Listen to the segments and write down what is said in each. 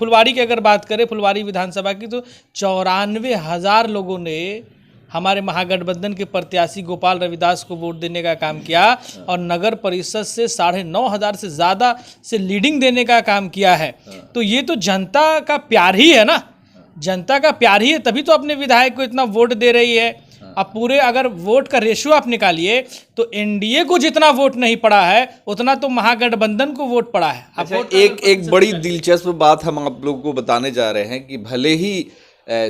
फुलवारी की अगर बात करें, फुलवारी विधानसभा की, तो 94,000 लोगों ने हमारे महागठबंधन के प्रत्याशी गोपाल रविदास को वोट देने का काम किया और नगर परिषद से 9,500 से ज़्यादा से लीडिंग देने का काम किया है। तो ये तो जनता का प्यार ही है ना, जनता का प्यार ही है, तभी तो अपने विधायक को इतना वोट दे रही है। अब पूरे अगर वोट का रेशियो आप निकालिए तो एनडीए को जितना वोट नहीं पड़ा है उतना तो महागठबंधन को वोट पड़ा है। अच्छा, एक बड़ी दिलचस्प बात हम आप लोगों को बताने जा रहे हैं कि भले ही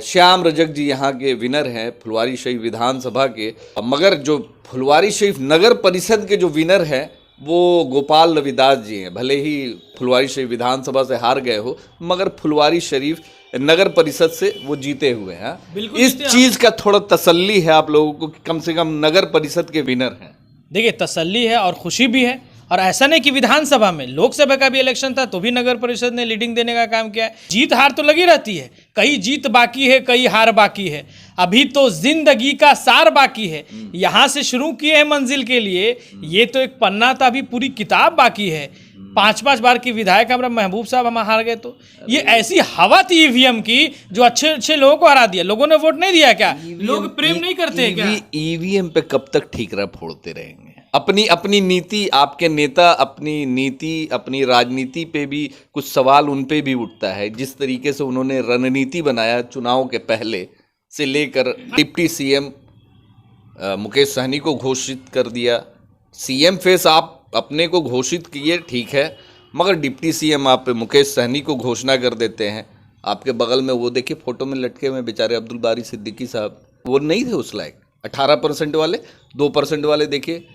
श्याम रजक जी यहाँ के विनर हैं फुलवारी शरीफ विधानसभा के, मगर जो फुलवारी शरीफ नगर परिषद के जो विनर हैं वो गोपाल रविदास जी हैं। भले ही फुलवारी शरीफ विधानसभा से हार गए हो, मगर फुलवारी शरीफ नगर परिषद से वो जीते हुए हैं। इस चीज का थोड़ा तसल्ली है आप लोगों को कि कम से कम नगर परिषद के विनर हैं। देखिए, तसल्ली है और खुशी भी है। और ऐसा नहीं कि विधानसभा में, लोकसभा का भी इलेक्शन था तो भी नगर परिषद ने लीडिंग देने का काम किया है। जीत हार तो लगी रहती है, कई जीत बाकी है, कई हार बाकी है, अभी तो जिंदगी का सार बाकी है। यहाँ से शुरू किए हैं मंजिल के लिए, ये तो एक पन्ना था, अभी पूरी किताब बाकी है। 5-5 बार की विधायक हमारा महबूब साहब हम हार गए, तो ये ऐसी हवा थी ईवीएम की जो अच्छे अच्छे लोगों को हरा दिया। लोगों ने वोट नहीं दिया क्या? लोग प्रेम नहीं करते क्या? ईवीएम पे कब तक ठीकरा फोड़ते रहेंगे? अपनी नीति, आपके नेता अपनी नीति, अपनी राजनीति पे भी कुछ सवाल उन पे भी उठता है। जिस तरीके से उन्होंने रणनीति बनाया चुनाव के पहले से लेकर, डिप्टी सीएम मुकेश सहनी को घोषित कर दिया। सीएम फेस आप अपने को घोषित किए, ठीक है, मगर डिप्टी सीएम आप मुकेश सहनी को घोषणा कर देते हैं। आपके बगल में वो देखिए फोटो में लटके हुए बेचारे अब्दुल बारी सिद्दीकी साहब, वो नहीं थे उस लायक। 18% वाले, 2% वाले देखिए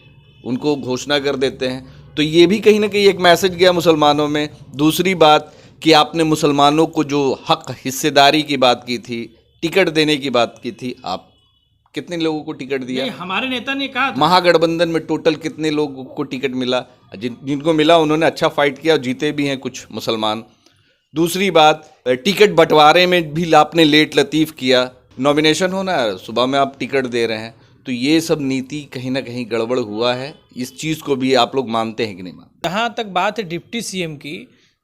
उनको घोषणा कर देते हैं। तो ये भी कहीं ना कहीं एक मैसेज गया मुसलमानों में। दूसरी बात कि आपने मुसलमानों को जो हक हिस्सेदारी की बात की थी, टिकट देने की बात की थी, आप कितने लोगों को टिकट दिया? हमारे नेता ने कहा महागठबंधन में टोटल कितने लोगों को टिकट मिला? जिनको मिला उन्होंने अच्छा फाइट किया, जीते भी हैं कुछ मुसलमान। दूसरी बात, टिकट बंटवारे में भी आपने लेट लतीफ़ किया। नॉमिनेशन होना है, सुबह में आप टिकट दे रहे हैं। तो ये सब नीति कहीं ना कहीं गड़बड़ हुआ है। इस चीज़ को भी आप लोग मानते हैं कि नहीं मानते? जहाँ तक बात है डिप्टी सीएम की,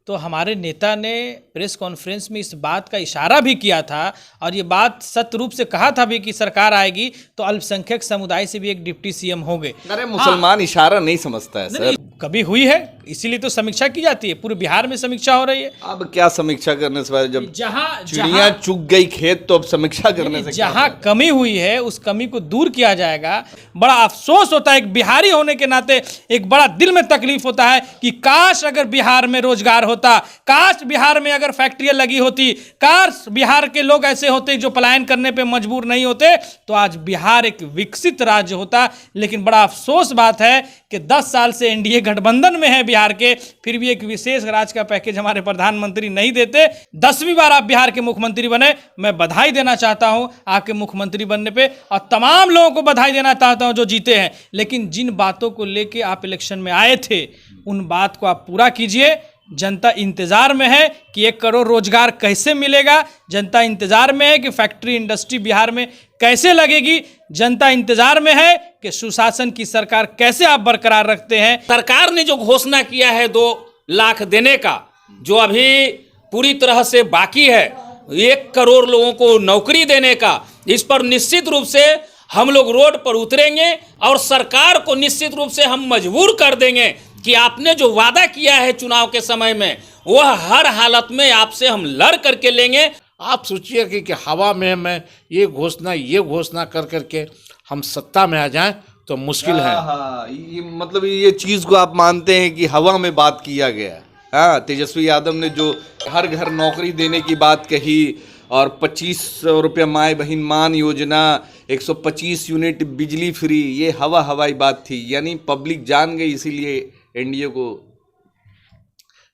तो हमारे नेता ने प्रेस कॉन्फ्रेंस में इस बात का इशारा भी किया था और ये बात सत्य रूप से कहा था भी कि सरकार आएगी तो अल्पसंख्यक समुदाय से भी एक डिप्टी सीएम होंगे। अरे मुसलमान इशारा नहीं समझता है सर। कभी हुई है, इसीलिए तो समीक्षा की जाती है। पूरे बिहार में समीक्षा हो रही है। अब क्या समीक्षा करने से, जब जहाँ चिड़िया चुग गई खेत तो अब समीक्षा करने से जहाँ कमी हुई है उस कमी को दूर किया जाएगा। बड़ा अफसोस होता है, एक बिहारी होने के नाते एक बड़ा दिल में तकलीफ होता है कि काश अगर बिहार में रोजगार होता, काश बिहार में अगर फैक्ट्रियां लगी होती, काश बिहार के लोग ऐसे होते जो पलायन करने पे मजबूर नहीं होते, तो आज बिहार एक विकसित राज्य होता। लेकिन बड़ा अफसोस बात है कि 10 साल से एनडीए गठबंधन में है बिहार के, फिर भी एक विशेष राज्य का पैकेज हमारे प्रधानमंत्री नहीं देते। 10वीं बार आप बिहार के मुख्यमंत्री बने, मैं बधाई देना चाहता हूं आपके मुख्यमंत्री बनने पे और तमाम लोगों को बधाई देना चाहता हूं जो जीते हैं। लेकिन जिन बातों को लेके आप इलेक्शन में आए थे उन बात को आप पूरा कीजिए। जनता इंतजार में है कि 1 करोड़ रोजगार कैसे मिलेगा, जनता इंतजार में है कि फैक्ट्री इंडस्ट्री बिहार में कैसे लगेगी, जनता इंतजार में है कि सुशासन की सरकार कैसे आप बरकरार रखते हैं। सरकार ने जो घोषणा किया है 2 लाख देने का, जो अभी पूरी तरह से बाकी है, 1 करोड़ लोगों को नौकरी देने का, इस पर निश्चित रूप से हम लोग रोड पर उतरेंगे और सरकार को निश्चित रूप से हम मजबूर कर देंगे कि आपने जो वादा किया है चुनाव के समय में, वह हर हालत में आपसे हम लड़ करके लेंगे। आप सोचिए कि हवा में मैं ये घोषणा कर करके हम सत्ता में आ जाएं तो मुश्किल है। ये मतलब ये चीज़ को आप मानते हैं कि हवा में बात किया गया। हाँ, तेजस्वी यादव ने जो हर घर नौकरी देने की बात कही और 2500 रुपये माए बहन मान योजना, 125 यूनिट बिजली फ्री, ये हवाई बात थी। यानी पब्लिक जान गई, इसीलिए एनडीए को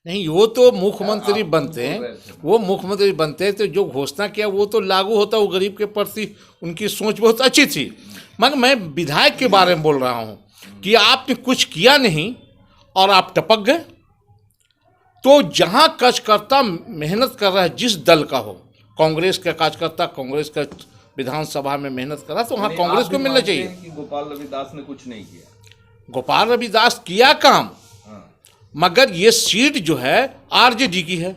नहीं, वो तो मुख्यमंत्री बनते हैं, वो मुख्यमंत्री बनते हैं तो जो घोषणा किया वो तो लागू होता। वो गरीब के प्रति उनकी सोच बहुत अच्छी थी। मगर मैं विधायक के बारे में बोल रहा हूँ कि आपने कुछ किया नहीं और आप टपक गए। तो जहाँ कार्यकर्ता मेहनत कर रहा है, जिस दल का हो, कांग्रेस का कार्यकर्ता कांग्रेस का विधानसभा में मेहनत कर रहा, तो वहाँ कांग्रेस को मिलना चाहिए। गोपाल रविदास ने कुछ नहीं किया। गोपाल रविदास किया काम, मगर ये सीट जो है आरजेडी की है।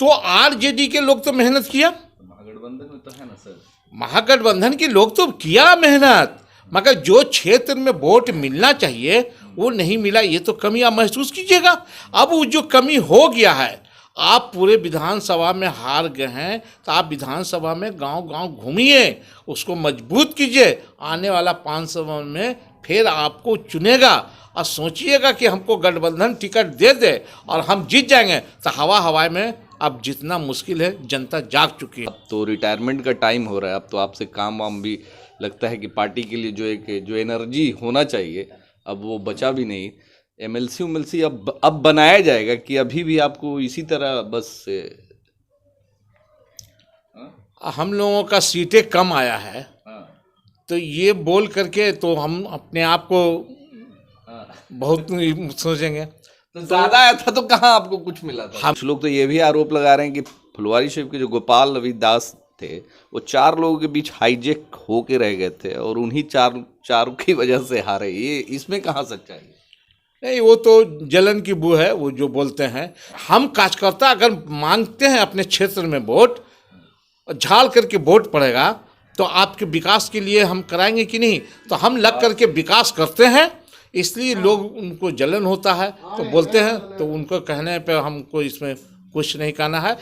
तो आरजेडी के लोग तो मेहनत किया, महागठबंधन में तो है ना सर। महागठबंधन के लोग तो किया मेहनत, मगर जो क्षेत्र में वोट मिलना चाहिए वो नहीं मिला। ये तो कमी आप महसूस कीजिएगा। अब वो जो कमी हो गया है, आप पूरे विधानसभा में हार गए हैं तो आप विधानसभा में गांव-गांव घूमिए, उसको मजबूत कीजिए। आने वाला 5 साल में फिर आपको चुनेगा और सोचिएगा कि हमको गठबंधन टिकट दे दे और हम जीत जाएंगे। तो हवा में अब जितना मुश्किल है जनता जाग चुकी है। अब तो रिटायरमेंट का टाइम हो रहा है, अब तो आपसे काम वाम भी लगता है कि पार्टी के लिए जो एनर्जी होना चाहिए अब वो बचा भी नहीं। एमएलसी अब बनाया जाएगा कि अभी भी आपको इसी तरह बस हम लोगों का सीटें कम आया है, तो ये बोल करके तो हम अपने आप को बहुत सोचेंगे। तो ज्यादा आया था तो कहाँ आपको कुछ मिला था? कुछ लोग तो ये भी आरोप लगा रहे हैं कि फुलवारी शरीफ के जो गोपाल रविदास थे वो 4 लोगों के बीच हाईजेक होके रह गए थे और उन्हीं चारों की वजह से हारे। ये इसमें कहाँ सच्चाई है? नहीं, वो तो जलन की बू है, वो जो बोलते हैं। हम कार्यकर्ता अगर मांगते हैं अपने क्षेत्र में वोट, झाड़ करके वोट पड़ेगा तो आपके विकास के लिए हम कराएंगे कि नहीं? तो हम लग करके विकास करते हैं, इसलिए लोग उनको जलन होता है तो बोलते हैं। तो उनको कहने पे हमको इसमें कुछ नहीं कहना है।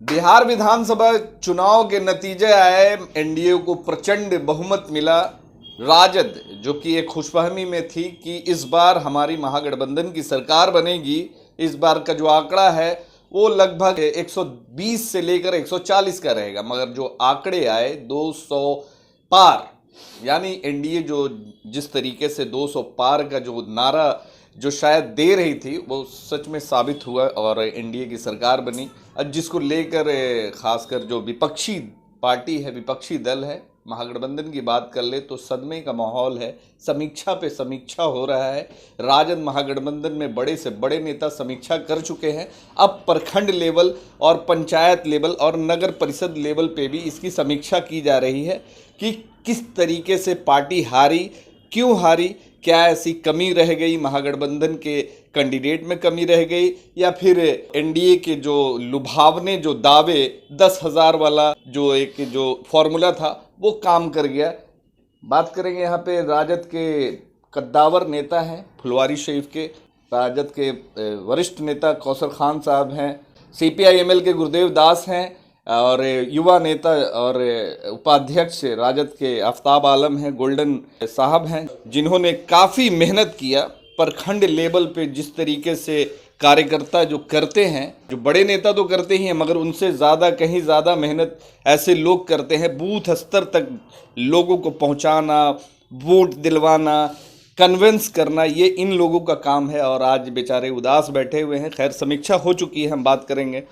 बिहार विधानसभा चुनाव के नतीजे आए, एनडीए को प्रचंड बहुमत मिला। राजद जो कि एक खुशफहमी में थी कि इस बार हमारी महागठबंधन की सरकार बनेगी, इस बार का जो आंकड़ा है वो लगभग 120 से लेकर 140 का रहेगा, मगर जो आंकड़े आए 200 पार, यानी एनडीए जो जिस तरीके से 200 पार का जो नारा जो शायद दे रही थी वो सच में साबित हुआ और एनडीए की सरकार बनी। अब जिसको लेकर खासकर जो विपक्षी पार्टी है, विपक्षी दल है, महागठबंधन की बात कर ले तो सदमे का माहौल है। समीक्षा पे समीक्षा हो रहा है। राजद महागठबंधन में बड़े से बड़े नेता समीक्षा कर चुके हैं। अब प्रखंड लेवल और पंचायत लेवल और नगर परिषद लेवल पे भी इसकी समीक्षा की जा रही है कि किस तरीके से पार्टी हारी, क्यों हारी, क्या ऐसी कमी रह गई, महागठबंधन के कैंडिडेट में कमी रह गई, या फिर एनडीए के जो लुभावने जो दावे 10,000 वाला जो फॉर्मूला था वो काम कर गया। बात करेंगे यहाँ पे राजद के कद्दावर नेता हैं फुलवारी शरीफ के, राजद के वरिष्ठ नेता कौसर खान साहब हैं, सीपीआईएमएल के गुरुदेव दास हैं और युवा नेता और उपाध्यक्ष राजद के आफ्ताब आलम हैं, गोल्डन साहब हैं, जिन्होंने काफ़ी मेहनत किया। प्रखंड लेवल पे जिस तरीके से कार्यकर्ता जो करते हैं, जो बड़े नेता तो करते ही हैं मगर उनसे ज़्यादा, कहीं ज़्यादा मेहनत ऐसे लोग करते हैं। बूथ स्तर तक लोगों को पहुंचाना, वोट दिलवाना, कन्विंस करना, ये इन लोगों का काम है और आज बेचारे उदास बैठे हुए हैं। खैर, समीक्षा हो चुकी है, हम बात करेंगे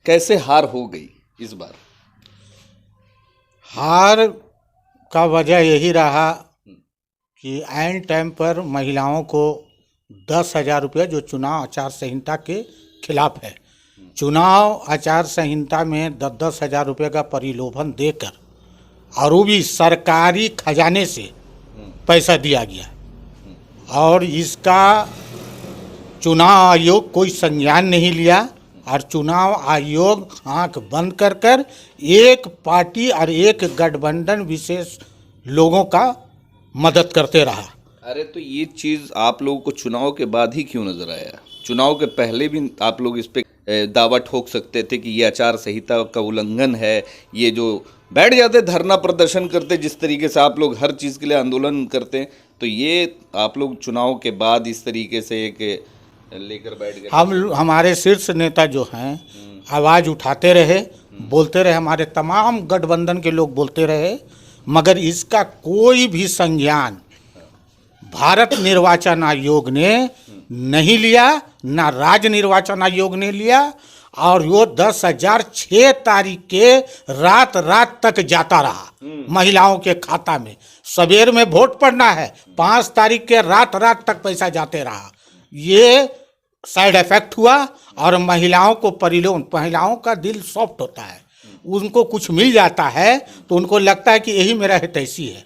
कैसे हार हो गई इस बार। हार का वजह यही रहा कि ऐन टाइम पर महिलाओं को 10,000 रुपये, जो चुनाव आचार संहिता के खिलाफ है, चुनाव आचार संहिता में 10,000 रुपये का परिलोभन देकर, और वो भी सरकारी खजाने से पैसा दिया गया और इसका चुनाव आयोग कोई संज्ञान नहीं लिया और चुनाव आयोग आंख बंद कर एक पार्टी और एक गठबंधन विशेष लोगों का मदद करते रहा। अरे तो ये चीज़ आप लोगों को चुनाव के बाद ही क्यों नजर आया? चुनाव के पहले भी आप लोग इस पे दावा ठोक सकते थे कि ये आचार संहिता का उल्लंघन है। ये जो बैठ जाते धरना प्रदर्शन करते, जिस तरीके से आप लोग हर चीज़ के लिए आंदोलन करते हैं, तो ये आप लोग चुनाव के बाद इस तरीके से एक लेकर बैठ गए। हमारे शीर्ष नेता जो हैं आवाज़ उठाते रहे, बोलते रहे, हमारे तमाम गठबंधन के लोग बोलते रहे, मगर इसका कोई भी संज्ञान भारत निर्वाचन आयोग ने नहीं लिया, ना राज्य निर्वाचन आयोग ने लिया। और वो 10,006 तारीख के रात तक जाता रहा महिलाओं के खाता में। सवेर में वोट पड़ना है, 5 तारीख के रात तक पैसा जाते रहा। ये साइड इफेक्ट हुआ और महिलाओं को महिलाओं का दिल सॉफ्ट होता है, उनको कुछ मिल जाता है तो उनको लगता है कि यही मेरा हितैषी है।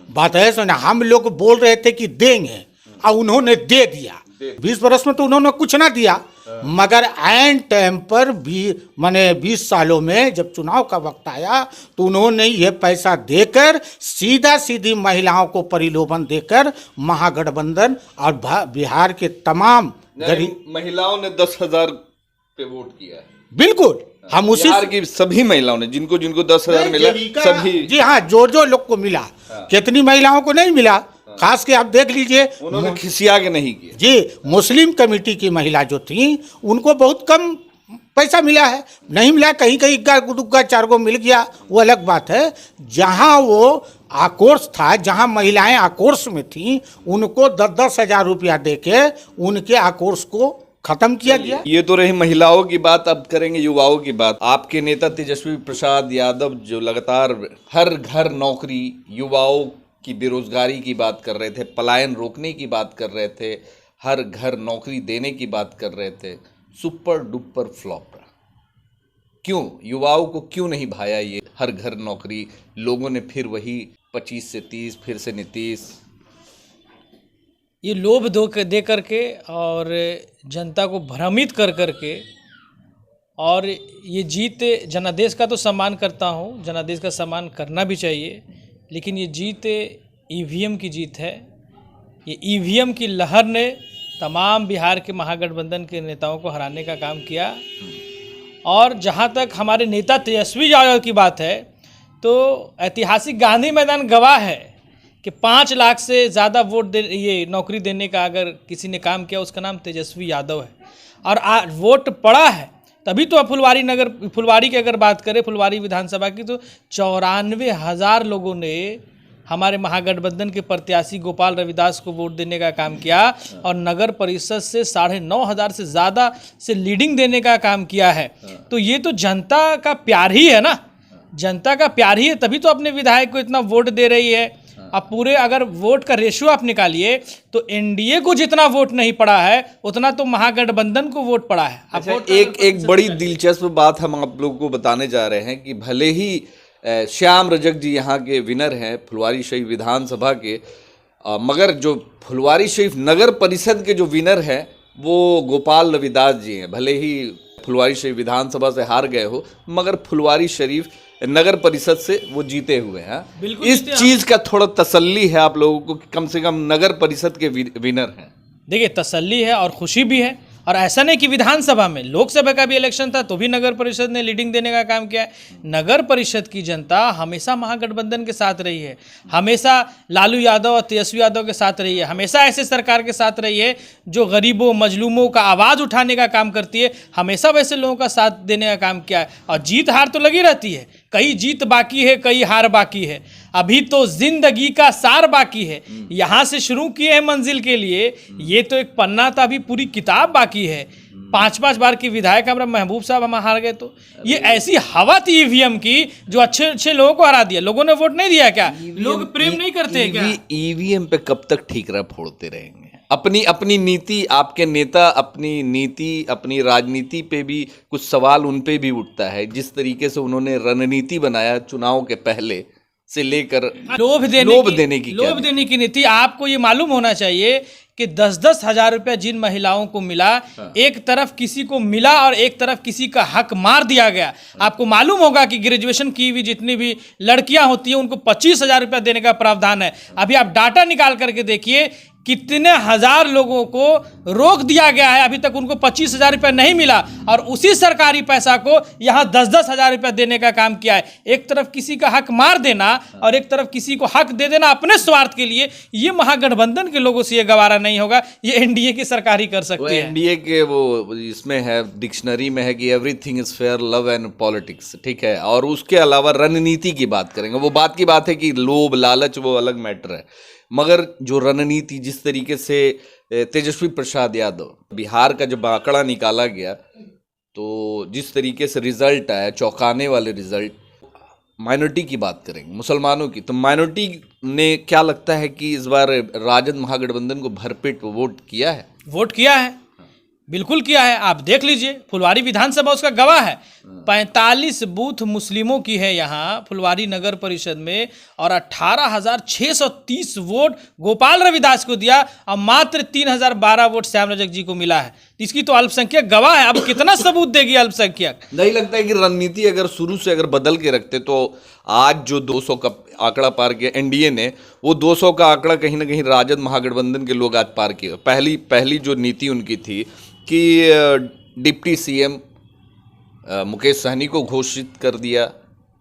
बात है सुना, हम लोग बोल रहे थे कि देंगे और उन्होंने दे दिया, 20 वर्ष में तो उन्होंने कुछ ना दिया, मगर एन टाइम पर भी माने 20 सालों में जब चुनाव का वक्त आया तो उन्होंने ये पैसा देकर सीधा सीधी महिलाओं को परिलोभन देकर महागठबंधन और बिहार के तमाम गरीब महिलाओं ने 10,000 पे वोट किया है। बिल्कुल हम उसी बिहार की सभी महिलाओं ने, जिनको जिनको 10,000 मिला सभी। जी हाँ, जो लोग को मिला, कितनी महिलाओं को नहीं मिला, खास के आप देख लीजिए, उन्होंने खिसिया के नहीं किया। जी, मुस्लिम कमेटी की महिला जो थी उनको बहुत कम पैसा मिला है, नहीं मिला, कहीं कहीं इक्का दुक्का 4 गो मिल गया, वो अलग बात है। जहाँ वो आक्रोश था, जहाँ महिलाएं आक्रोश में थी, उनको 10-10 हज़ार रुपया देके उनके आक्रोश को खत्म किया गया। ये तो रही महिलाओं की बात, अब करेंगे युवाओं की बात। आपके नेता तेजस्वी प्रसाद यादव जो लगातार हर घर नौकरी, युवाओं की बेरोजगारी की बात कर रहे थे, पलायन रोकने की बात कर रहे थे, हर घर नौकरी देने की बात कर रहे थे, सुपर डुपर फ्लॉप रहा। क्यों युवाओं को क्यों नहीं भाया ये हर घर नौकरी? लोगों ने फिर वही 25 से 30, फिर से नीतीश। ये लोभ दे करके और जनता को भ्रमित कर करके, और ये जीत जनादेश का तो सम्मान करता हूँ, जनादेश का सम्मान करना भी चाहिए, लेकिन ये जीत ईवीएम की जीत है। ये ईवीएम की लहर ने तमाम बिहार के महागठबंधन के नेताओं को हराने का काम किया। और जहाँ तक हमारे नेता तेजस्वी यादव की बात है, तो ऐतिहासिक गांधी मैदान गवाह है कि 5 लाख से ज़्यादा ये नौकरी देने का अगर किसी ने काम किया, उसका नाम तेजस्वी यादव है। और आज वोट पड़ा है, तभी तो फुलवारी की अगर बात करें, फुलवारी विधानसभा की, तो 94,000 लोगों ने हमारे महागठबंधन के प्रत्याशी गोपाल रविदास को वोट देने का काम किया, और नगर परिषद से 9,500 से ज़्यादा से लीडिंग देने का काम किया है। तो ये तो जनता का प्यार ही है ना, जनता का प्यार ही है, तभी तो अपने विधायक को इतना वोट दे रही है। अब पूरे अगर वोट का रेशियो आप निकालिए तो एनडीए को जितना वोट नहीं पड़ा है, उतना तो महागठबंधन को वोट पड़ा है। अच्छा, एक बड़ी दिलचस्प बात हम आप लोगों को बताने जा रहे हैं कि भले ही श्याम रजक जी यहाँ के विनर हैं फुलवारी शरीफ विधानसभा के, मगर जो फुलवारी शरीफ नगर परिषद के जो विनर हैं वो गोपाल रविदास जी हैं। भले ही फुलवारी शरीफ विधानसभा से हार गए हो, मगर फुलवारी शरीफ नगर परिषद से वो जीते हुए हैं। इस चीज़ का थोड़ा तसल्ली है आप लोगों को कि कम से कम नगर परिषद के विनर हैं। देखिए, तसल्ली है और खुशी भी है। और ऐसा नहीं कि विधानसभा में, लोकसभा का भी इलेक्शन था तो भी नगर परिषद ने लीडिंग देने का काम किया है। नगर परिषद की जनता हमेशा महागठबंधन के साथ रही है, हमेशा लालू यादव और तेजस्वी यादव के साथ रही है, हमेशा ऐसे सरकार के साथ रही है जो गरीबों मजलूमों का आवाज़ उठाने का काम करती है, हमेशा वैसे लोगों का साथ देने का काम किया है। और जीत हार तो लगी रहती है, कई जीत बाकी है, कई हार बाकी है, अभी तो जिंदगी का सार बाकी है। यहाँ से शुरू किए हैं मंजिल के लिए, ये तो एक पन्ना था, अभी पूरी किताब बाकी है। 5-5 बार की विधायक हमारा महबूब साहब हम हार गए, तो ये ऐसी हवा थी ईवीएम की जो अच्छे अच्छे लोगों को हरा दिया। लोगों ने वोट नहीं दिया क्या? लोग प्रेम नहीं करते क्या? ईवीएम पे कब तक ठीकरा फोड़ते रहेंगे? अपनी नीति, आपके नेता अपनी नीति, अपनी राजनीति पे भी कुछ सवाल उन पे भी उठता है। जिस तरीके से उन्होंने रणनीति बनाया चुनाव के पहले से लेकर लोभ देने की नीति। आपको ये मालूम होना चाहिए कि 10-10 हज़ार रुपया जिन महिलाओं को मिला, एक तरफ किसी को मिला और एक तरफ किसी का हक मार दिया गया। आपको मालूम होगा कि ग्रेजुएशन की हुई जितनी भी लड़कियां होती हैं उनको 25,000 रुपया देने का प्रावधान है। अभी आप डाटा निकाल करके देखिए कितने हजार लोगों को रोक दिया गया है, अभी तक उनको 25,000 रुपया नहीं मिला, और उसी सरकारी पैसा को यहाँ 10-10 हज़ार रुपया देने का काम किया है। एक तरफ किसी का हक मार देना और एक तरफ किसी को हक दे देना अपने स्वार्थ के लिए, ये महागठबंधन के लोगों से ये गवारा नहीं होगा। ये एनडीए की सरकार ही कर सकती है। एनडीए के वो इसमें है, डिक्शनरी में है कि everything is fair, love and politics, ठीक है। और उसके अलावा रणनीति की बात करेंगे, वो बात की बात है कि लोभ लालच वो अलग मैटर है, मगर जो रणनीति, जिस तरीके से तेजस्वी प्रसाद यादव बिहार का जब आंकड़ा निकाला गया तो जिस तरीके से रिजल्ट आया, चौंकाने वाले रिजल्ट। माइनॉरिटी की बात करेंगे, मुसलमानों की, तो माइनॉरिटी ने क्या लगता है कि इस बार राजद महागठबंधन को भरपेट वोट किया है? वोट किया है, बिल्कुल किया है। आप देख लीजिए, फुलवारी विधानसभा उसका गवाह है। 45 बूथ मुस्लिमों की है यहाँ फुलवारी नगर परिषद में, और 18,630 वोट गोपाल रविदास को दिया और मात्र 3,012 वोट श्याम रजक जी को मिला है। इसकी तो अल्पसंख्यक गवाह है। अब कितना सबूत देगी अल्पसंख्यक? नहीं लगता है कि रणनीति अगर शुरू से अगर बदल के रखते तो आज जो 200 का आंकड़ा पार किया एनडीए ने, वो 200 का आंकड़ा कहीं ना कहीं राजद महागठबंधन के लोग आज पार किए। पहली जो नीति उनकी थी कि डिप्टी सीएम मुकेश सहनी को घोषित कर दिया।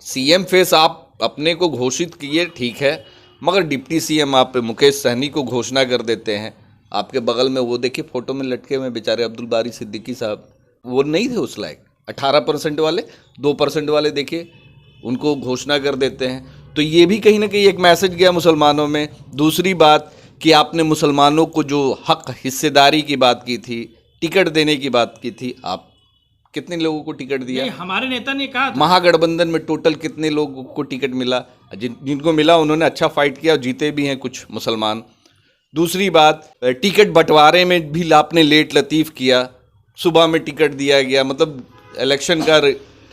सीएम फेस आप अपने को घोषित किए, ठीक है, मगर डिप्टी सीएम आप मुकेश सहनी को घोषणा कर देते हैं। आपके बगल में वो देखिए फोटो में लटके हुए बेचारे अब्दुल बारी सिद्दीकी साहब, वो नहीं थे उस लायक। 18% वाले, 2% वाले देखिए उनको घोषणा कर देते हैं। तो ये भी कहीं ना कहीं एक मैसेज गया मुसलमानों में। दूसरी बात कि आपने मुसलमानों को जो हक हिस्सेदारी की बात की थी, टिकट देने की बात की थी, आप कितने लोगों को टिकट दिया? नहीं, हमारे नेता ने कहा था। महागठबंधन में टोटल कितने लोगों को टिकट मिला? जिनको मिला उन्होंने अच्छा फाइट किया, जीते भी हैं कुछ मुसलमान। दूसरी बात, टिकट बंटवारे में भी आपने लेट लतीफ़ किया। सुबह में टिकट दिया गया, मतलब इलेक्शन का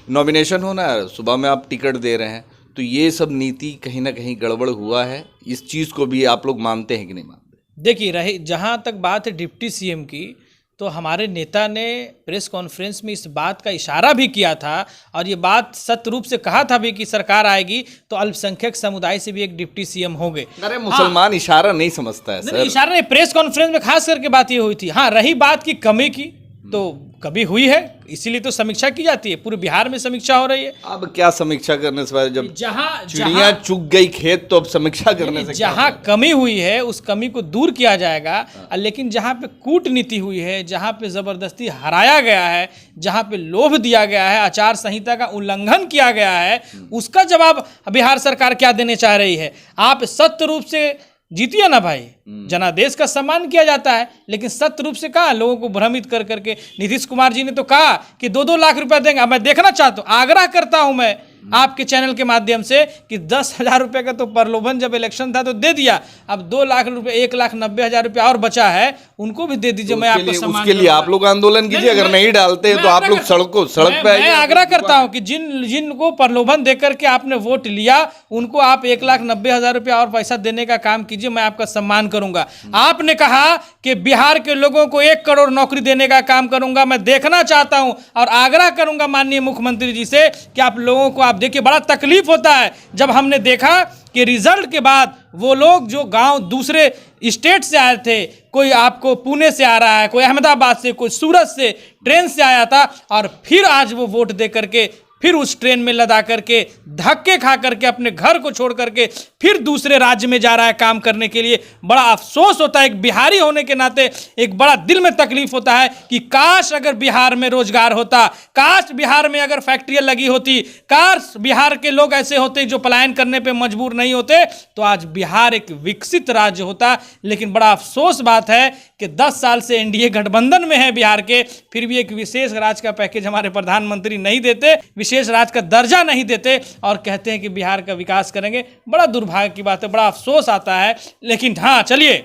नॉमिनेशन होना है, सुबह में आप टिकट दे रहे हैं। तो ये सब नीति कहीं ना कहीं गड़बड़ हुआ है। इस चीज़ को भी आप लोग मानते हैं कि नहीं मानते? देखिए, रही जहाँ तक बात है डिप्टी सीएम की, तो हमारे नेता ने प्रेस कॉन्फ्रेंस में इस बात का इशारा भी किया था, और ये बात सत्य रूप से कहा था भी कि सरकार आएगी तो अल्पसंख्यक समुदाय से भी एक डिप्टी सीएम होंगे। अरे मुसलमान इशारा नहीं समझता है सर। इशारा नहीं, प्रेस कॉन्फ्रेंस में खास करके बात ये हुई थी। हाँ, रही बात की कमी की, तो कभी हुई है, इसीलिए तो समीक्षा की जाती है। पूरे बिहार में समीक्षा हो रही है। अब क्या समीक्षा करने से पहले, जब जहाँ चिड़िया चुग गई खेत, तो अब समीक्षा करने से जहाँ कमी हुई है उस कमी को दूर किया जाएगा। लेकिन जहाँ पे कूटनीति हुई है, जहाँ पे ज़बरदस्ती हराया गया है, जहाँ पे लोभ दिया गया है, आचार संहिता का उल्लंघन किया गया है, उसका जवाब बिहार सरकार क्या देने चाह रही है? आप सत्य रूप से जीतिए ना भाई, जनादेश का सम्मान किया जाता है, लेकिन सत्य रूप से कहा लोगों को भ्रमित कर करके। नीतीश कुमार जी ने तो कहा कि 2-2 लाख रुपया देंगे। अब मैं देखना चाहता हूँ, आग्रह करता हूँ मैं आपके चैनल के माध्यम से कि 10,000 रुपये का तो प्रलोभन जब इलेक्शन था तो दे दिया। अब 2 लाख रुपये, 1,90,000 रुपया और बचा है, उनको भी दे दीजिए। मैं आपको सम्मान उसके लिए आप लोग आंदोलन कीजिए। अगर नहीं डालते हैं तो आप लोग सड़क पे आइए। मैं आग्रह करता हूं कि जिनको प्रलोभन देकर के आपने वोट लिया, उनको आप 1,90,000 रुपया और पैसा देने का काम कीजिए, मैं आपका सम्मान करूंगा। आपने कहा कि बिहार के लोगों को 1 करोड़ नौकरी देने का काम करूंगा। मैं देखना चाहता हूं और आग्रह करूंगा माननीय मुख्यमंत्री जी से कि आप लोगों को, आप देखिए बड़ा तकलीफ होता है जब हमने देखा कि रिजल्ट के बाद वो लोग जो गांव दूसरे स्टेट से आए थे, कोई आपको पुणे से आ रहा है, कोई अहमदाबाद से, कोई सूरत से ट्रेन से आया था, और फिर आज वो वोट दे करके फिर उस ट्रेन में लदा करके धक्के खा करके अपने घर को छोड़ करके फिर दूसरे राज्य में जा रहा है काम करने के लिए। बड़ा अफसोस होता है, एक बिहारी होने के नाते एक बड़ा दिल में तकलीफ होता है कि काश अगर बिहार में रोजगार होता, काश बिहार में अगर फैक्ट्रियां लगी होती, काश बिहार के लोग ऐसे होते जो पलायन करने पे मजबूर नहीं होते, तो आज बिहार एक विकसित राज्य होता। लेकिन बड़ा अफसोस बात है कि 10 साल से एनडीए गठबंधन में है बिहार के, फिर भी एक विशेष राज्य का पैकेज हमारे प्रधानमंत्री नहीं देते, विशेष राज्य का दर्जा नहीं देते, और कहते हैं कि बिहार का विकास करेंगे। बड़ा दुर्भाग्य की बात है, बड़ा अफसोस आता है। लेकिन हाँ, चलिए,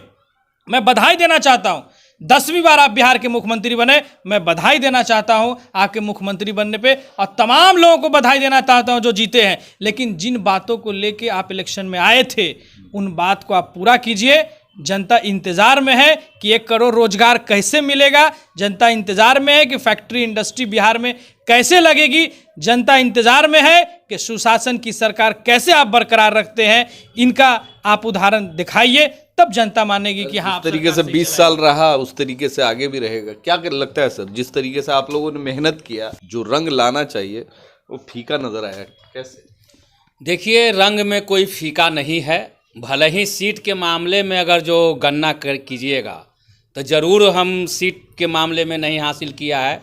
मैं बधाई देना चाहता हूं, 10वीं बार आप बिहार के मुख्यमंत्री बने, मैं बधाई देना चाहता हूं आपके मुख्यमंत्री बनने पे, और तमाम लोगों को बधाई देना चाहता हूं जो जीते हैं। लेकिन जिन बातों को लेके आप इलेक्शन में आए थे, उन बात को आप पूरा कीजिए। जनता इंतजार में है कि 1 करोड़ रोजगार कैसे मिलेगा, जनता इंतजार में है कि फैक्ट्री इंडस्ट्री बिहार में कैसे लगेगी, जनता इंतजार में है कि सुशासन की सरकार कैसे आप बरकरार रखते हैं। इनका आप उदाहरण दिखाइए, तब जनता मानेगी कि हाँ, जिस तरीके से 20 साल रहा उस तरीके से आगे भी रहेगा। क्या लगता है सर, जिस तरीके से आप लोगों ने मेहनत किया, जो रंग लाना चाहिए वो फीका नजर आया, कैसे? देखिए, रंग में कोई फीका नहीं है। भले ही सीट के मामले में अगर जो गणना कीजिएगा तो ज़रूर हम सीट के मामले में नहीं हासिल किया है,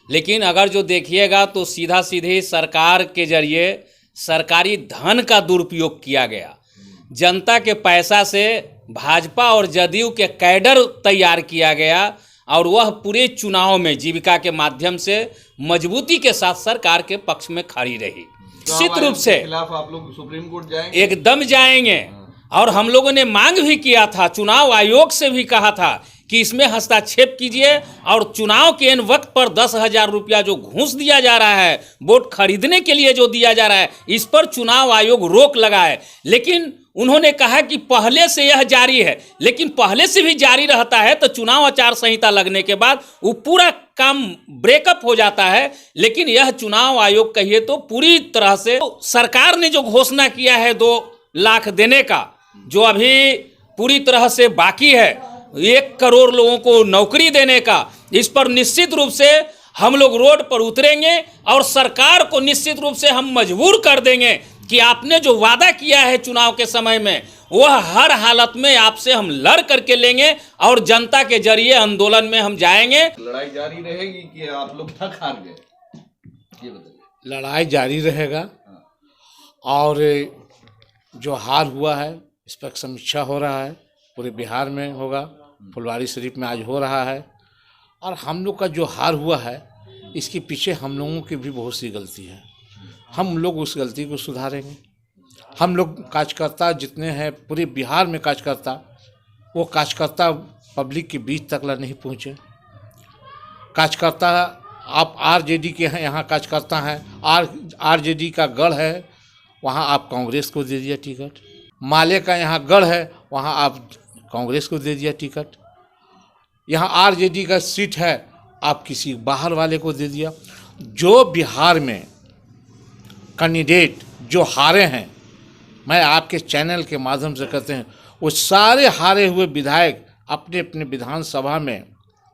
लेकिन अगर जो देखिएगा तो सीधा सीधी सरकार के जरिए सरकारी धन का दुरुपयोग किया गया। जनता के पैसा से भाजपा और जदयू के कैडर तैयार किया गया, और वह पूरे चुनाव में जीविका के माध्यम से मजबूती के साथ सरकार के पक्ष में खड़ी रही। निश्चित रूप से खिलाफ आप लोग सुप्रीम कोर्ट जाएंगे? एकदम जाएंगे, और हम लोगों ने मांग भी किया था, चुनाव आयोग से भी कहा था कि इसमें हस्तक्षेप कीजिए और चुनाव के इन वक्त पर 10,000 रुपया जो घूस दिया जा रहा है, वोट खरीदने के लिए जो दिया जा रहा है, इस पर चुनाव आयोग रोक लगाए। लेकिन उन्होंने कहा कि पहले से यह जारी है, लेकिन पहले से भी जारी रहता है तो चुनाव आचार संहिता लगने के बाद वो पूरा काम ब्रेकअप हो जाता है। लेकिन यह चुनाव आयोग कहिए तो पूरी तरह से सरकार ने जो घोषणा किया है 2 लाख देने का, जो अभी पूरी तरह से बाकी है, 1 करोड़ लोगों को नौकरी देने का, इस पर निश्चित रूप से हम लोग रोड पर उतरेंगे और सरकार को निश्चित रूप से हम मजबूर कर देंगे कि आपने जो वादा किया है चुनाव के समय में, वह हर हालत में आपसे हम लड़ करके लेंगे और जनता के जरिए आंदोलन में हम जाएंगे। लड़ाई जारी रहेगी कि आप लोग थक हार गए, ये बताइए। लड़ाई जारी रहेगा और जो हार हुआ है इस पर समीक्षा हो रहा है, पूरे बिहार में होगा, फुलवारी शरीफ में आज हो रहा है। और हम लोग का जो हार हुआ है इसके पीछे हम लोगों की भी बहुत सी गलती है, हम लोग उस गलती को सुधारेंगे। हम लोग कार्यकर्ता जितने हैं पूरे बिहार में कार्यकर्ता, वो कार्यकर्ता पब्लिक के बीच तक नहीं पहुँचे। कार्यकर्ता आप आरजेडी के हैं, यहाँ कार्यकर्ता हैं, आरजेडी का गढ़ है, वहाँ आप कांग्रेस को दे दिया टिकट। माले का यहाँ गढ़ है, वहाँ आप कांग्रेस को दे दिया टिकट। यहाँ आरजेडी का सीट है, आप किसी बाहर वाले को दे दिया। जो बिहार में कैंडिडेट जो हारे हैं, मैं आपके चैनल के माध्यम से कहते हैं, वो सारे हारे हुए विधायक अपने अपने विधानसभा में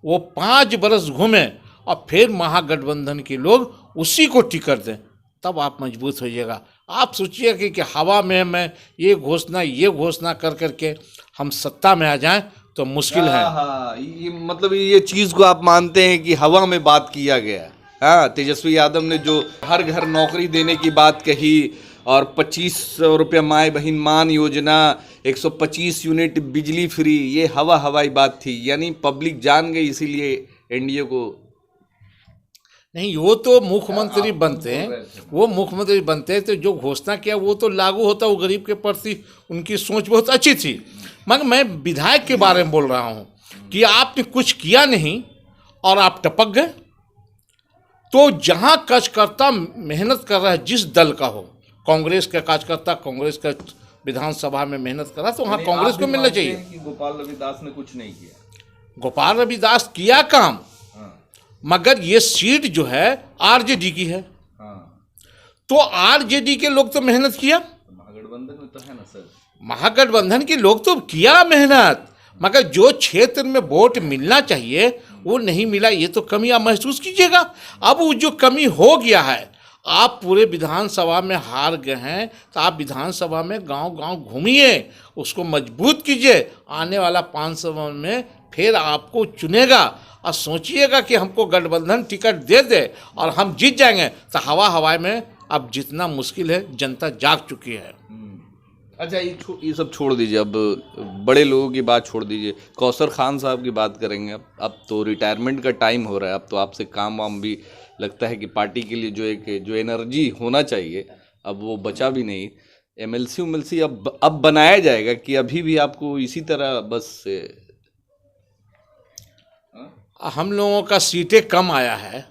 वो 5 बरस घूमे और फिर महागठबंधन के लोग उसी को टिकट दें, तब आप मजबूत होइएगा। आप सोचिए कि हवा में मैं ये घोषणा कर करके हम सत्ता में आ जाएं तो मुश्किल है। हाँ, ये मतलब ये चीज को आप मानते हैं कि हवा में बात किया गया। हाँ, तेजस्वी यादव ने जो हर घर नौकरी देने की बात कही और 2500 रुपया माए बहन मान योजना, 125 यूनिट बिजली फ्री, ये हवाई बात थी, यानी पब्लिक जान गई, इसीलिए एनडीए को नहीं। वो तो मुख्यमंत्री बनते हैं, वो मुख्यमंत्री बनते हैं तो जो घोषणा किया वो तो लागू होता। वो गरीब के प्रति उनकी सोच बहुत अच्छी थी। मगर मैं विधायक के बारे में बोल रहा हूँ कि आपने कुछ किया नहीं और आप टपक गए। तो जहाँ कार्यकर्ता मेहनत कर रहा है, जिस दल का हो, कांग्रेस का कार्यकर्ता कांग्रेस का विधानसभा में मेहनत कर रहा है, तो वहाँ कांग्रेस को मिलना चाहिए। कि गोपाल रविदास ने कुछ नहीं किया। गोपाल रविदास किया काम, मगर ये सीट जो है आरजेडी की है। तो आरजेडी के लोग तो मेहनत किया, महागठबंधन में तो है ना सर, महागठबंधन के लोग तो किया मेहनत, मगर जो क्षेत्र में वोट मिलना चाहिए वो नहीं मिला। ये तो कमी आप महसूस कीजिएगा। अब वो जो कमी हो गया है, आप पूरे विधानसभा में हार गए हैं तो आप विधानसभा में गांव-गांव घूमिए, उसको मजबूत कीजिए। आने वाला 500 में फिर आपको चुनेगा और सोचिएगा कि हमको गठबंधन टिकट दे दे और हम जीत जाएंगे। तो हवा में अब जितना मुश्किल है, जनता जाग चुकी है। अच्छा, ये सब छोड़ दीजिए, अब बड़े लोगों की बात छोड़ दीजिए, कौसर खान साहब की बात करेंगे। अब तो रिटायरमेंट का टाइम हो रहा है, अब तो आपसे काम वाम भी लगता है कि पार्टी के लिए जो एनर्जी होना चाहिए अब वो बचा भी नहीं। एमएलसी अब बनाया जाएगा कि अभी भी आपको इसी तरह बस हम लोगों का सीटें कम आया है,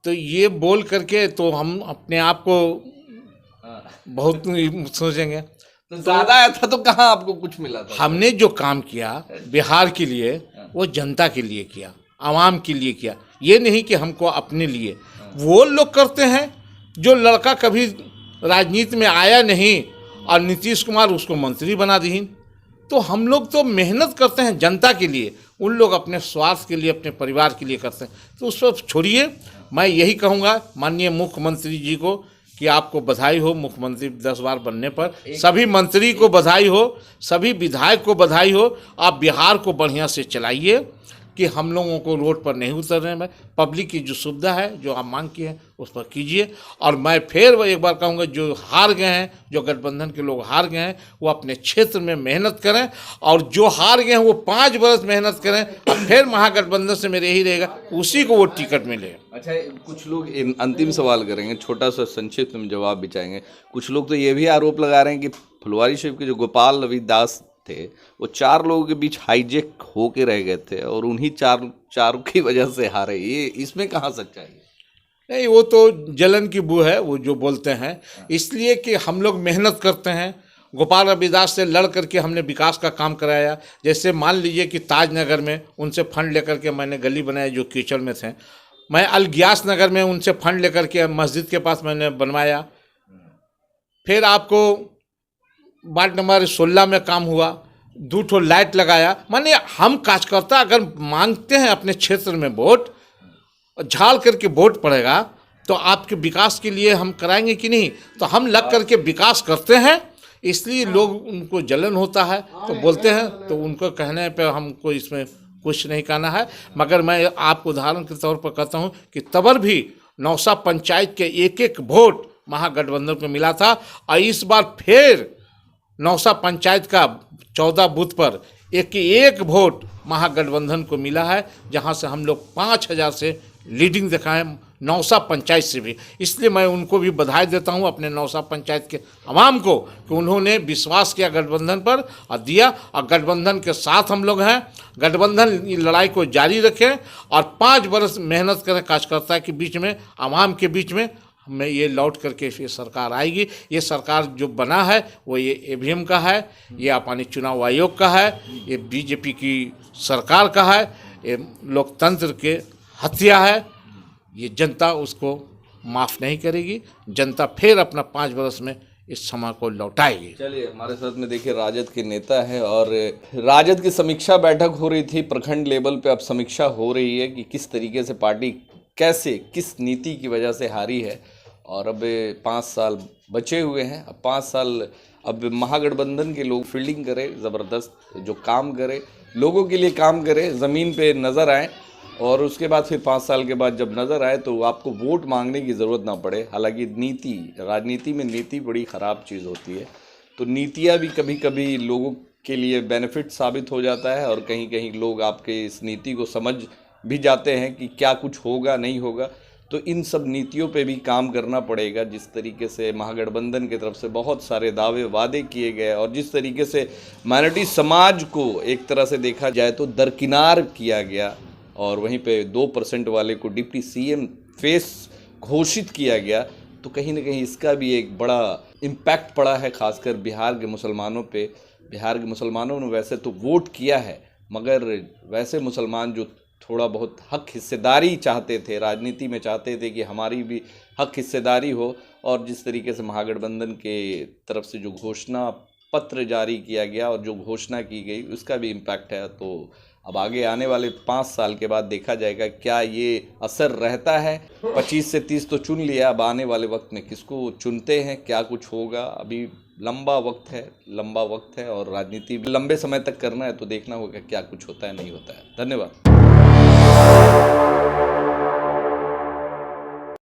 तो ये बोल करके तो हम अपने आप को बहुत सोचेंगे। तो ज़्यादा आया था तो कहाँ आपको कुछ मिला था? हमने जो काम किया बिहार के लिए वो जनता के लिए किया, आवाम के लिए किया, ये नहीं कि हमको अपने लिए। वो लोग करते हैं जो लड़का कभी राजनीति में आया नहीं और नीतीश कुमार उसको मंत्री बना दी। तो हम लोग तो मेहनत करते हैं जनता के लिए, उन लोग अपने स्वार्थ के लिए, अपने परिवार के लिए करते हैं। तो उस पर छोड़िए। मैं यही कहूँगा माननीय मुख्यमंत्री जी को कि आपको बधाई हो मुख्यमंत्री 10 बार बनने पर। सभी मंत्री को बधाई हो, सभी विधायक को बधाई हो। आप बिहार को बढ़िया से चलाइए कि हम लोगों को रोड पर नहीं उतरने में, पब्लिक की जो सुविधा है, जो आप मांग की है, उस पर कीजिए। और मैं फिर एक बार कहूँगा, जो हार गए हैं, जो गठबंधन के लोग हार गए हैं, वो अपने क्षेत्र में मेहनत करें, और जो हार गए हैं वो 5 बरस मेहनत करें, और फिर महागठबंधन से मेरे यही रहेगा, उसी को वो टिकट मिले। अच्छा, कुछ लोग अंतिम सवाल करेंगे, छोटा सा संक्षिप्त में जवाब भी चाहेंगे। कुछ लोग तो ये भी आरोप लगा रहे हैं कि फुलवारी शरीफ के जो गोपाल रविदास थे वो 4 लोगों के बीच हाईजेक होके रह गए थे और उन्हीं चारों की वजह से हारे। ये इसमें कहाँ सच्चाई है? नहीं, वो तो जलन की बू है, वो जो बोलते हैं। इसलिए कि हम लोग मेहनत करते हैं। गोपाल रविदास से लड़ करके हमने विकास का काम कराया। जैसे मान लीजिए कि ताजनगर में उनसे फंड लेकर के मैंने गली बनाया जो कीचड़ में थे। मैं अलगियास नगर में उनसे फंड लेकर के मस्जिद के पास मैंने बनवाया। फिर आपको वार्ड नंबर 16 में काम हुआ, 2 ठो लाइट लगाया। माने हम कार्यकर्ता अगर मांगते हैं अपने क्षेत्र में वोट, झाड़ करके वोट पड़ेगा तो आपके विकास के लिए हम कराएंगे कि नहीं? तो हम लग करके विकास करते हैं, इसलिए लोग उनको जलन होता है तो बोलते हैं। तो उनको कहने पे हमको इसमें कुछ नहीं कहना है। मगर मैं आपको उदाहरण के तौर पर कहता हूँ कि तबर भी नौसा पंचायत के एक वोट महागठबंधन को मिला था और इस बार फिर नौसा पंचायत का 14 बूथ पर एक वोट महागठबंधन को मिला है, जहां से हम लोग 5000 से लीडिंग दिखाएं नौसा पंचायत से भी। इसलिए मैं उनको भी बधाई देता हूं, अपने नौसा पंचायत के आवाम को, कि उन्होंने विश्वास किया गठबंधन पर और दिया। और गठबंधन के साथ हम लोग हैं। गठबंधन लड़ाई को जारी रखें और 5 वर्ष मेहनत करें कार्यकर्ता के बीच में, आवाम के बीच में। हमें ये लौट करके ये सरकार आएगी। ये सरकार जो बना है वो ये ईवीएम का है, ये अपनी चुनाव आयोग का है, ये बीजेपी की सरकार का है, ये लोकतंत्र के हत्या है। ये जनता उसको माफ़ नहीं करेगी। जनता फिर अपना 5 वर्ष में इस समय को लौटाएगी। चलिए, हमारे साथ में देखिए राजद के नेता हैं और राजद की समीक्षा बैठक हो रही थी प्रखंड लेवल पे। अब समीक्षा हो रही है कि किस तरीके से पार्टी कैसे किस नीति की वजह से हारी है। और अब 5 साल बचे हुए हैं। अब 5 साल अब महागठबंधन के लोग फील्डिंग करें, ज़बरदस्त जो काम करे, लोगों के लिए काम करे, ज़मीन पे नज़र आए और उसके बाद फिर 5 साल के बाद जब नज़र आए तो आपको वोट मांगने की ज़रूरत ना पड़े। हालांकि नीति, राजनीति में नीति बड़ी ख़राब चीज़ होती है। तो नीतियाँ भी कभी कभी लोगों के लिए बेनिफिट साबित हो जाता है और कहीं कहीं लोग आपके इस नीति को समझ भी जाते हैं कि क्या कुछ होगा नहीं होगा। तो इन सब नीतियों पे भी काम करना पड़ेगा। जिस तरीके से महागठबंधन की तरफ से बहुत सारे दावे वादे किए गए और जिस तरीके से माइनॉरिटी समाज को एक तरह से देखा जाए तो दरकिनार किया गया और वहीं पे 2% वाले को डिप्टी सीएम फेस घोषित किया गया, तो कहीं ना कहीं इसका भी एक बड़ा इम्पैक्ट पड़ा है, खासकर बिहार के मुसलमानों पे। बिहार के मुसलमानों ने वैसे तो वोट किया है, मगर वैसे मुसलमान जो थोड़ा बहुत हक हिस्सेदारी चाहते थे, राजनीति में चाहते थे कि हमारी भी हक हिस्सेदारी हो, और जिस तरीके से महागठबंधन के तरफ से जो घोषणा पत्र जारी किया गया और जो घोषणा की गई उसका भी इम्पैक्ट है। तो अब आगे आने वाले 5 साल के बाद देखा जाएगा क्या ये असर रहता है। 25 से 30 तो चुन लिया, अब आने वाले वक्त में किसको चुनते हैं, क्या कुछ होगा, अभी लंबा वक्त है और राजनीति लंबे समय तक करना है, तो देखना होगा क्या कुछ होता है नहीं होता है। धन्यवाद।